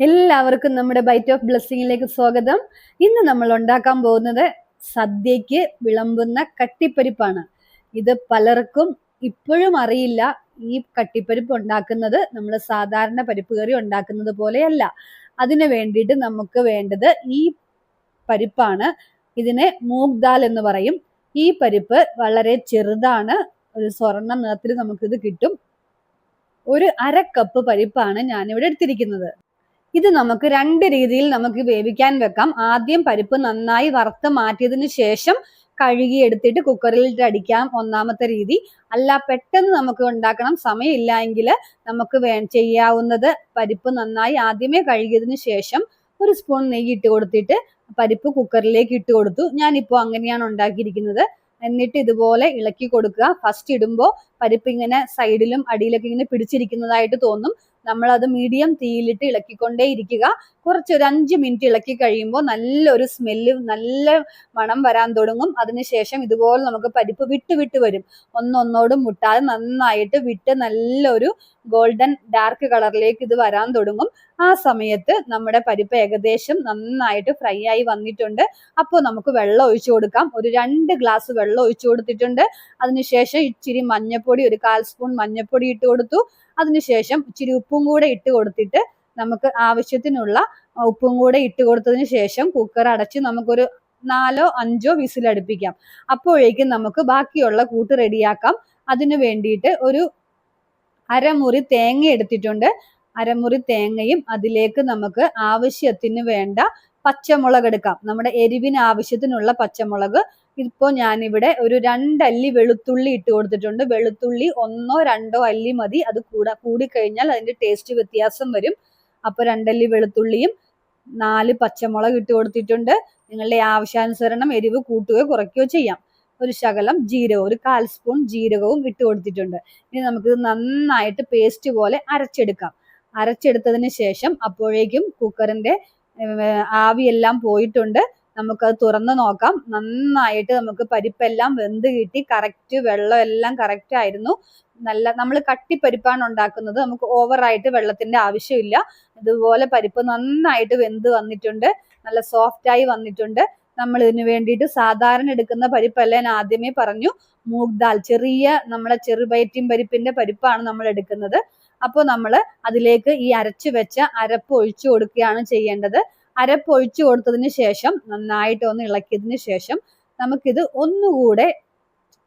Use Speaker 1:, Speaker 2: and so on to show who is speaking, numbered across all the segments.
Speaker 1: എല്ലാവർക്കും നമ്മുടെ byte of ബ്ലെസ്സിങ്ങിലേക്ക് സ്വാഗതം. ഇന്ന് നമ്മൾ ഉണ്ടാക്കാൻ പോകുന്നത് സദ്യക്ക് വിളമ്പുന്ന കട്ടിപ്പരിപ്പാണ്. ഇത് പലർക്കും ഇപ്പോഴും അറിയില്ല. ഈ കട്ടിപ്പരിപ്പ് ഉണ്ടാക്കുന്നത് നമ്മൾ സാധാരണ പരിപ്പ് കറി ഉണ്ടാക്കുന്നത് പോലെയല്ല. അതിന് വേണ്ടിയിട്ട് നമുക്ക് വേണ്ടത് ഈ പരിപ്പാണ്. ഇതിനെ മൂഗ് ദാൽ എന്ന് പറയും. ഈ പരിപ്പ് വളരെ ചെറുതാണ്. ഒരു സ്വർണ്ണ നിറത്തിൽ നമുക്കിത് കിട്ടും. ഒരു 1/2 കപ്പ് പരിപ്പാണ് ഞാനിവിടെ എടുത്തിരിക്കുന്നത്. ഇത് നമുക്ക് 2 രീതിയിൽ നമുക്ക് വേവിക്കാൻ വെക്കാം. ആദ്യം പരിപ്പ് നന്നായി വറുത്ത് മാറ്റിയതിന് ശേഷം കഴുകി എടുത്തിട്ട് കുക്കറിൽ അടിക്കാം, ഒന്നാമത്തെ രീതി. അല്ല പെട്ടെന്ന് നമുക്ക് ഉണ്ടാക്കണം, സമയമില്ല എങ്കിൽ നമുക്ക് ചെയ്യാവുന്നത് പരിപ്പ് നന്നായി ആദ്യമേ കഴുകിയതിന് ശേഷം 1 സ്പൂൺ നെയ്യ് ഇട്ട് കൊടുത്തിട്ട് പരിപ്പ് കുക്കറിലേക്ക് ഇട്ട് കൊടുത്തു. ഞാനിപ്പോൾ അങ്ങനെയാണ് ഉണ്ടാക്കിയിരിക്കുന്നത്. എന്നിട്ട് ഇതുപോലെ ഇളക്കി കൊടുക്കുക. ഫസ്റ്റ് ഇടുമ്പോൾ പരിപ്പ് ഇങ്ങനെ സൈഡിലും അടിയിലൊക്കെ ഇങ്ങനെ പിടിച്ചിരിക്കുന്നതായിട്ട് തോന്നും. നമ്മളത് മീഡിയം തീയിലിട്ട് ഇളക്കിക്കൊണ്ടേ ഇരിക്കുക. കുറച്ചൊരു 5 മിനിറ്റ് ഇളക്കി കഴിയുമ്പോൾ നല്ലൊരു സ്മെല്ല്, നല്ല മണം വരാൻ തുടങ്ങും. അതിനുശേഷം ഇതുപോലെ നമുക്ക് പരിപ്പ് വിട്ട് വരും. ഒന്നൊന്നോടും മുട്ടാതെ നന്നായിട്ട് വിട്ട് നല്ലൊരു ഗോൾഡൻ ഡാർക്ക് കളറിലേക്ക് ഇത് വരാൻ തുടങ്ങും. ആ സമയത്ത് നമ്മുടെ പരിപ്പ് ഏകദേശം നന്നായിട്ട് ഫ്രൈ ആയി വന്നിട്ടുണ്ട്. അപ്പോൾ നമുക്ക് വെള്ളം ഒഴിച്ചു കൊടുക്കാം. ഒരു 2 ഗ്ലാസ് വെള്ളം ഒഴിച്ചു കൊടുത്തിട്ടുണ്ട്. അതിനുശേഷം ഇച്ചിരി മഞ്ഞപ്പൊടി, ഒരു 1/4 സ്പൂൺ മഞ്ഞപ്പൊടി ഇട്ട് കൊടുത്തു. അതിനുശേഷം ഇച്ചിരി ഉപ്പും കൂടെ ഇട്ട് കൊടുത്തിട്ട് നമുക്ക് ആവശ്യത്തിനുള്ള ഉപ്പും കൂടെ ഇട്ട് കൊടുത്തതിന് ശേഷം കുക്കർ അടച്ച് നമുക്കൊരു 4-5 വിസിലടുപ്പിക്കാം. അപ്പോഴേക്കും നമുക്ക് ബാക്കിയുള്ള കൂട്ട് റെഡിയാക്കാം. അതിന് വേണ്ടിയിട്ട് ഒരു അരമുറി തേങ്ങ എടുത്തിട്ടുണ്ട്. അരമുറി തേങ്ങയും അതിലേക്ക് നമുക്ക് ആവശ്യത്തിന് വേണ്ട പച്ചമുളക് എടുക്കാം. നമ്മുടെ എരിവിന് ആവശ്യത്തിനുള്ള പച്ചമുളക്. ഇപ്പോൾ ഞാനിവിടെ ഒരു 2 അല്ലി വെളുത്തുള്ളി ഇട്ട് കൊടുത്തിട്ടുണ്ട്. വെളുത്തുള്ളി 1-2 അല്ലി മതി. അത് കൂടിക്കഴിഞ്ഞാൽ അതിന്റെ ടേസ്റ്റ് വ്യത്യാസം വരും. അപ്പോൾ 2 അല്ലി വെളുത്തുള്ളിയും 4 പച്ചമുളക് ഇട്ട് കൊടുത്തിട്ടുണ്ട്. നിങ്ങളുടെ ആവശ്യാനുസരണം എരിവ് കൂട്ടുകയോ കുറയ്ക്കുകയോ ചെയ്യാം. ഒരു ശകലം ജീരകം, ഒരു 1/4 സ്പൂൺ ജീരകവും ഇട്ട് കൊടുത്തിട്ടുണ്ട്. ഇനി നമുക്കിത് നന്നായിട്ട് പേസ്റ്റ് പോലെ അരച്ചെടുക്കാം. അരച്ചെടുത്തതിന് ശേഷം അപ്പോഴേക്കും കുക്കറിന്റെ ആവിയെല്ലാം പോയിട്ടുണ്ട്. നമുക്കത് തുറന്ന് നോക്കാം. നന്നായിട്ട് നമുക്ക് പരിപ്പെല്ലാം വെന്ത് കിട്ടി. കറക്റ്റ് വെള്ളം എല്ലാം കറക്റ്റ് ആയിരുന്നു. നമ്മൾ കട്ടിപ്പരിപ്പാണ് ഉണ്ടാക്കുന്നത്. നമുക്ക് ഓവറായിട്ട് വെള്ളത്തിന്റെ ആവശ്യമില്ല. ഇതുപോലെ പരിപ്പ് നന്നായിട്ട് വെന്ത് വന്നിട്ടുണ്ട്. നല്ല സോഫ്റ്റ് ആയി വന്നിട്ടുണ്ട്. നമ്മൾ ഇതിനു വേണ്ടിയിട്ട് സാധാരണ എടുക്കുന്ന പരിപ്പല്ല, ഞാൻ ആദ്യമേ പറഞ്ഞു. മൂഗ് ദാൽ, നമ്മുടെ ചെറുപയറ്റിൻ പരിപ്പിന്റെ പരിപ്പാണ് നമ്മൾ എടുക്കുന്നത്. അപ്പോൾ നമ്മൾ അതിലേക്ക് ഈ അരച്ചു വെച്ച അരപ്പ് ഒഴിച്ചു കൊടുക്കുകയാണ് ചെയ്യേണ്ടത്. അരപ്പ് ഒഴിച്ചു കൊടുത്തതിന് ശേഷം നന്നായിട്ട് ഒന്ന് ഇളക്കിയതിന് ശേഷം നമുക്കിത് ഒന്നുകൂടെ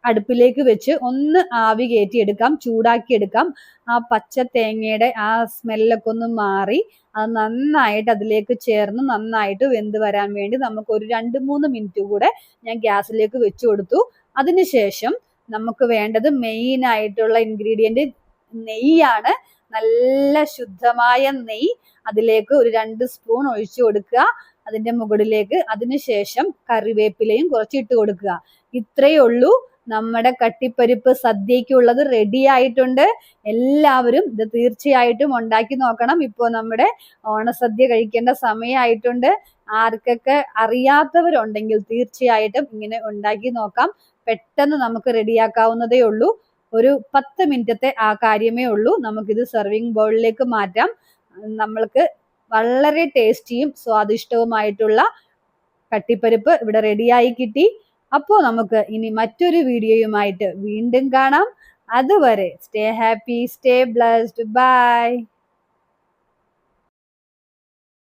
Speaker 1: അടുപ്പിലേക്ക് വെച്ച് ഒന്ന് ആവി കയറ്റിയെടുക്കാം, ചൂടാക്കിയെടുക്കാം. ആ പച്ച തേങ്ങയുടെ ആ സ്മെല്ലൊക്കെ ഒന്ന് മാറി അത് നന്നായിട്ട് അതിലേക്ക് ചേർന്ന് നന്നായിട്ട് വെന്ത് വരാൻ വേണ്ടി നമുക്ക് ഒരു 2-3 മിനിറ്റ് കൂടെ ഞാൻ ഗ്യാസിലേക്ക് വെച്ച് കൊടുത്തു. അതിനുശേഷം നമുക്ക് വേണ്ടത് മെയിൻ ആയിട്ടുള്ള ഇൻഗ്രീഡിയന്റ് നെയ്യാണ്. നല്ല ശുദ്ധമായ നെയ്യ് അതിലേക്ക് ഒരു 2 സ്പൂൺ ഒഴിച്ചു കൊടുക്കുക. അതിന്റെ മുകളിലേക്ക് അതിനുശേഷം കറിവേപ്പിലയും കുറച്ച് ഇട്ട് കൊടുക്കുക. ഇത്രയേ ഉള്ളൂ. നമ്മുടെ കട്ടിപ്പരിപ്പ് സദ്യക്കുള്ളത് റെഡി ആയിട്ടുണ്ട്. എല്ലാവരും ഇത് തീർച്ചയായിട്ടും ഉണ്ടാക്കി നോക്കണം. ഇപ്പോൾ നമ്മുടെ ഓണസദ്യ കഴിക്കേണ്ട സമയമായിട്ടുണ്ട്. ആർക്കൊക്കെ അറിയാത്തവരുണ്ടെങ്കിൽ തീർച്ചയായിട്ടും ഇങ്ങനെ ഉണ്ടാക്കി നോക്കാം. പെട്ടെന്ന് നമുക്ക് റെഡിയാക്കാവുന്നതേ ഉള്ളൂ. ഒരു 10 മിനിറ്റത്തെ ആ കാര്യമേ ഉള്ളൂ. നമുക്കിത് സെർവിങ് ബൗളിലേക്ക് മാറ്റാം. നമ്മൾക്ക് വളരെ ടേസ്റ്റിയും സ്വാദിഷ്ടവുമായിട്ടുള്ള കട്ടിപ്പരിപ്പ് ഇവിടെ റെഡിയായി കിട്ടി. അപ്പോൾ നമുക്ക് ഇനി മറ്റൊരു വീഡിയോയുമായിട്ട് വീണ്ടും കാണാം. അതുവരെ stay happy, stay blessed, by.